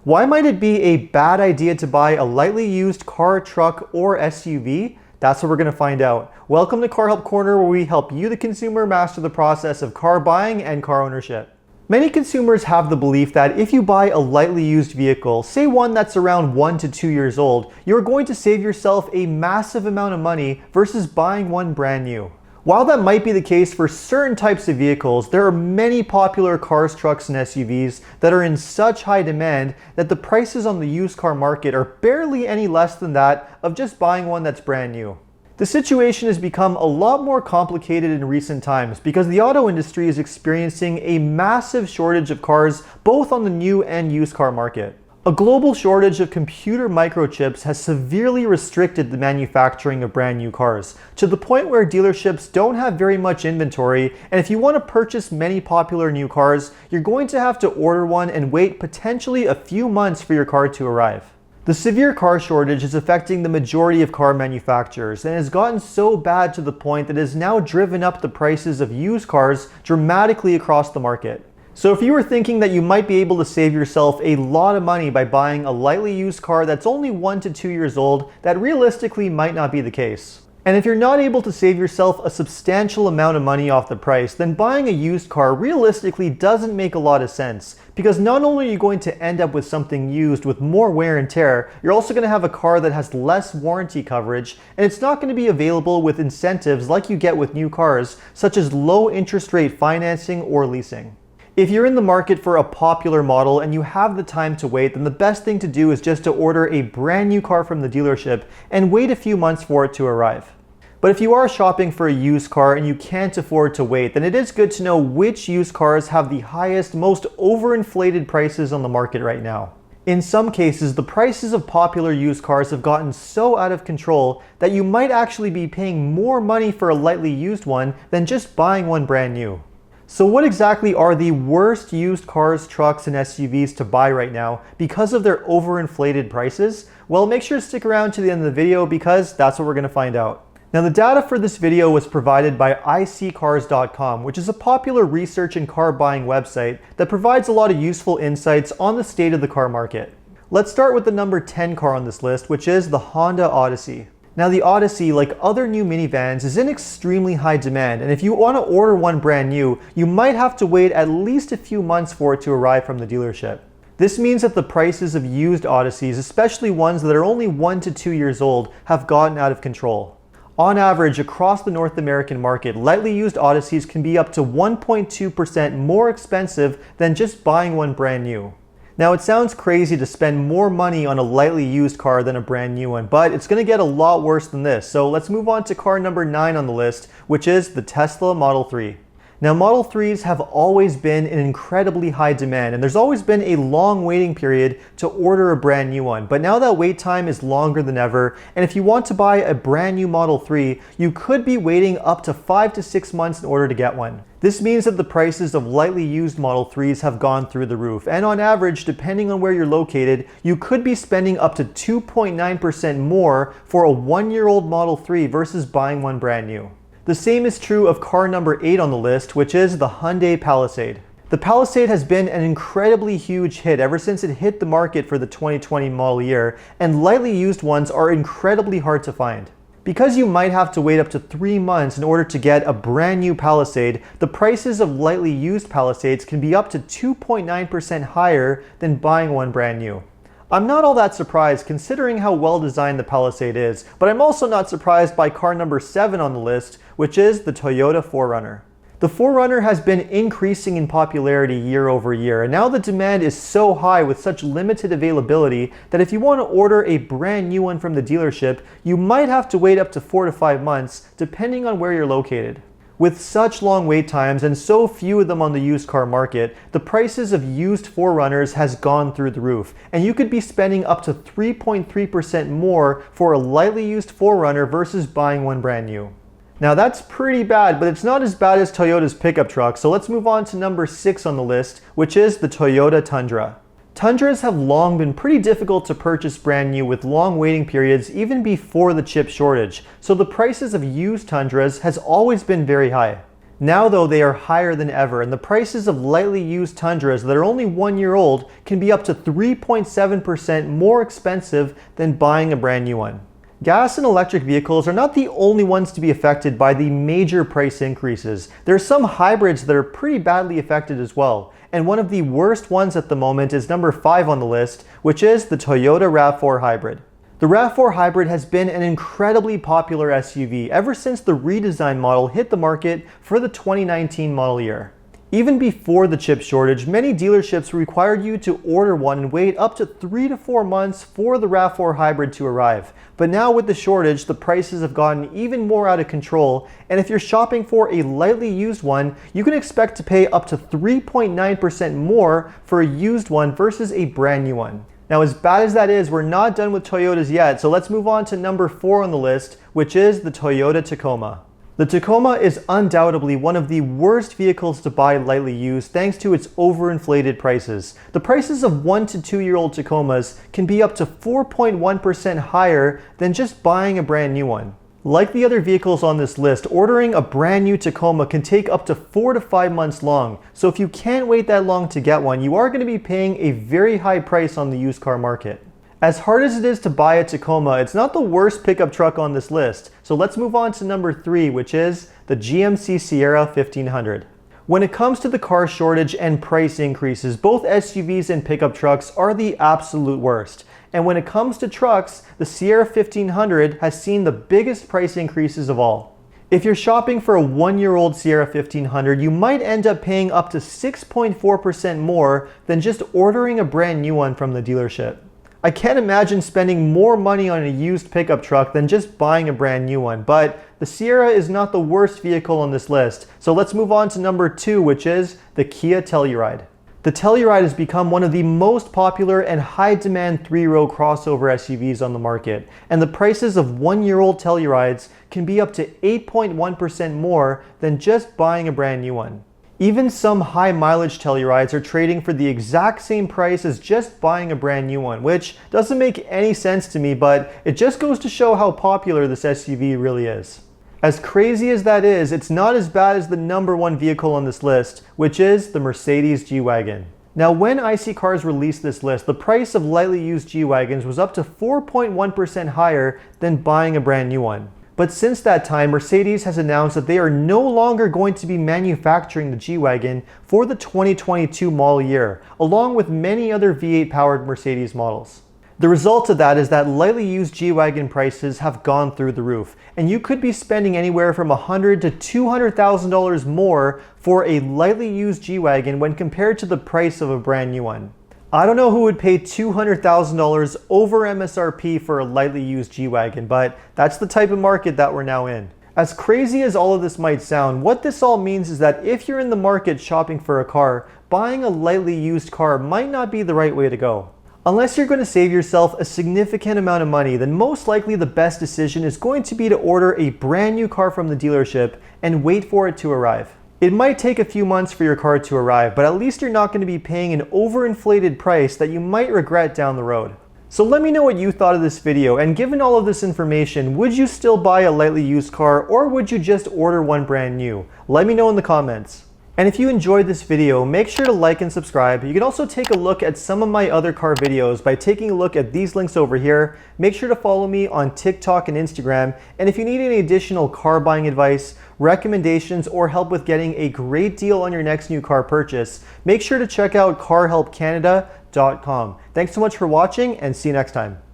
Why might it be a bad idea to buy a lightly used car, truck, or SUV? That's what we're going to find out. Welcome to Car Help Corner, where we help you, the consumer, master the process of car buying and car ownership. Many consumers have the belief that if you buy a lightly used vehicle, say one that's around 1 to 2 years old, you're going to save yourself a massive amount of money versus buying one brand new. While that might be the case for certain types of vehicles, there are many popular cars, trucks, and SUVs that are in such high demand that the prices on the used car market are barely any less than that of just buying one that's brand new. The situation has become a lot more complicated in recent times because the auto industry is experiencing a massive shortage of cars both on the new and used car market. A global shortage of computer microchips has severely restricted the manufacturing of brand new cars, to the point where dealerships don't have very much inventory, and if you want to purchase many popular new cars, you're going to have to order one and wait potentially a few months for your car to arrive. The severe car shortage is affecting the majority of car manufacturers and has gotten so bad to the point that it has now driven up the prices of used cars dramatically across the market. So if you were thinking that you might be able to save yourself a lot of money by buying a lightly used car that's only 1 to 2 years old, that realistically might not be the case. And if you're not able to save yourself a substantial amount of money off the price, then buying a used car realistically doesn't make a lot of sense. Because not only are you going to end up with something used with more wear and tear, you're also going to have a car that has less warranty coverage, and it's not going to be available with incentives like you get with new cars, such as low interest rate financing or leasing. If you're in the market for a popular model and you have the time to wait, then the best thing to do is just to order a brand new car from the dealership and wait a few months for it to arrive. But if you are shopping for a used car and you can't afford to wait, then it is good to know which used cars have the highest, most overinflated prices on the market right now. In some cases, the prices of popular used cars have gotten so out of control that you might actually be paying more money for a lightly used one than just buying one brand new. So what exactly are the worst used cars, trucks, and SUVs to buy right now because of their overinflated prices? Well, make sure to stick around to the end of the video because that's what we're going to find out. Now, the data for this video was provided by iSeeCars.com, which is a popular research and car buying website that provides a lot of useful insights on the state of the car market. Let's start with the number 10 car on this list, which is the Honda Odyssey. Now, the Odyssey, like other new minivans, is in extremely high demand, and if you want to order one brand new, you might have to wait at least a few months for it to arrive from the dealership. This means that the prices of used Odysseys, especially ones that are only 1 to 2 years old, have gotten out of control. On average, across the North American market, lightly used Odysseys can be up to 1.2% more expensive than just buying one brand new. Now, it sounds crazy to spend more money on a lightly used car than a brand new one, but it's going to get a lot worse than this. So let's move on to car number 9 on the list, which is the Tesla Model 3. Now, Model 3s have always been in incredibly high demand, and there's always been a long waiting period to order a brand new one. But now that wait time is longer than ever, and if you want to buy a brand new Model 3, you could be waiting up to 5 to 6 months in order to get one. This means that the prices of lightly used Model 3s have gone through the roof, and on average, depending on where you're located, you could be spending up to 2.9% more for a 1-year-old Model 3 versus buying one brand new. The same is true of car number 8 on the list, which is the Hyundai Palisade. The Palisade has been an incredibly huge hit ever since it hit the market for the 2020 model year, and lightly used ones are incredibly hard to find. Because you might have to wait up to 3 months in order to get a brand new Palisade, the prices of lightly used Palisades can be up to 2.9% higher than buying one brand new. I'm not all that surprised considering how well designed the Palisade is, but I'm also not surprised by car number 7 on the list, which is the Toyota Forerunner. The Forerunner has been increasing in popularity year over year, and now the demand is so high with such limited availability that if you want to order a brand new one from the dealership, you might have to wait up to 4 to 5 months, depending on where you're located. With such long wait times and so few of them on the used car market, the prices of used Forerunners has gone through the roof, and you could be spending up to 3.3% more for a lightly used Forerunner versus buying one brand new. Now that's pretty bad, but it's not as bad as Toyota's pickup truck, so let's move on to number 6 on the list, which is the Toyota Tundra. Tundras have long been pretty difficult to purchase brand new with long waiting periods even before the chip shortage, so the prices of used Tundras has always been very high. Now though, they are higher than ever, and the prices of lightly used Tundras that are only 1 year old can be up to 3.7% more expensive than buying a brand new one. Gas and electric vehicles are not the only ones to be affected by the major price increases. There are some hybrids that are pretty badly affected as well, and one of the worst ones at the moment is number 5 on the list, which is the Toyota RAV4 Hybrid. The RAV4 Hybrid has been an incredibly popular SUV ever since the redesigned model hit the market for the 2019 model year. Even before the chip shortage, many dealerships required you to order one and wait up to 3 to 4 months for the RAV4 Hybrid to arrive. But now with the shortage, the prices have gotten even more out of control, and if you're shopping for a lightly used one, you can expect to pay up to 3.9% more for a used one versus a brand new one. Now, as bad as that is, we're not done with Toyotas yet, so let's move on to number 4 on the list, which is the Toyota Tacoma. The Tacoma is undoubtedly one of the worst vehicles to buy lightly used thanks to its overinflated prices. The prices of 1 to 2 year old Tacomas can be up to 4.1% higher than just buying a brand new one. Like the other vehicles on this list, ordering a brand new Tacoma can take up to 4 to 5 months long. So if you can't wait that long to get one, you are going to be paying a very high price on the used car market. As hard as it is to buy a Tacoma, it's not the worst pickup truck on this list. So let's move on to number 3, which is the GMC Sierra 1500. When it comes to the car shortage and price increases, both SUVs and pickup trucks are the absolute worst. And when it comes to trucks, the Sierra 1500 has seen the biggest price increases of all. If you're shopping for a 1 year old Sierra 1500, you might end up paying up to 6.4% more than just ordering a brand new one from the dealership. I can't imagine spending more money on a used pickup truck than just buying a brand new one, but the Sierra is not the worst vehicle on this list. So let's move on to number 2, which is the Kia Telluride. The Telluride has become one of the most popular and high-demand 3-row crossover SUVs on the market, and the prices of 1 year old Tellurides can be up to 8.1% more than just buying a brand new one. Even some high mileage Tellurides are trading for the exact same price as just buying a brand new one, which doesn't make any sense to me, but it just goes to show how popular this SUV really is. As crazy as that is, it's not as bad as the number 1 vehicle on this list, which is the Mercedes G Wagon. Now, when IC Cars released this list, the price of lightly used G Wagons was up to 4.1% higher than buying a brand new one. But since that time, Mercedes has announced that they are no longer going to be manufacturing the G Wagon for the 2022 model year, along with many other V8 powered Mercedes models. The result of that is that lightly used G Wagon prices have gone through the roof, and you could be spending anywhere from $100,000 to $200,000 more for a lightly used G Wagon when compared to the price of a brand new one. I don't know who would pay $200,000 over MSRP for a lightly used G Wagon, but that's the type of market that we're now in. As crazy as all of this might sound, what this all means is that if you're in the market shopping for a car, buying a lightly used car might not be the right way to go. Unless you're going to save yourself a significant amount of money, then most likely the best decision is going to be to order a brand new car from the dealership and wait for it to arrive. It might take a few months for your car to arrive, but at least you're not going to be paying an overinflated price that you might regret down the road. So let me know what you thought of this video, and given all of this information, would you still buy a lightly used car or would you just order one brand new? Let me know in the comments. And if you enjoyed this video, make sure to like and subscribe. You can also take a look at some of my other car videos by taking a look at these links over here. Make sure to follow me on TikTok and Instagram. And if you need any additional car buying advice, recommendations, or help with getting a great deal on your next new car purchase, make sure to check out carhelpcanada.com. Thanks so much for watching, and see you next time.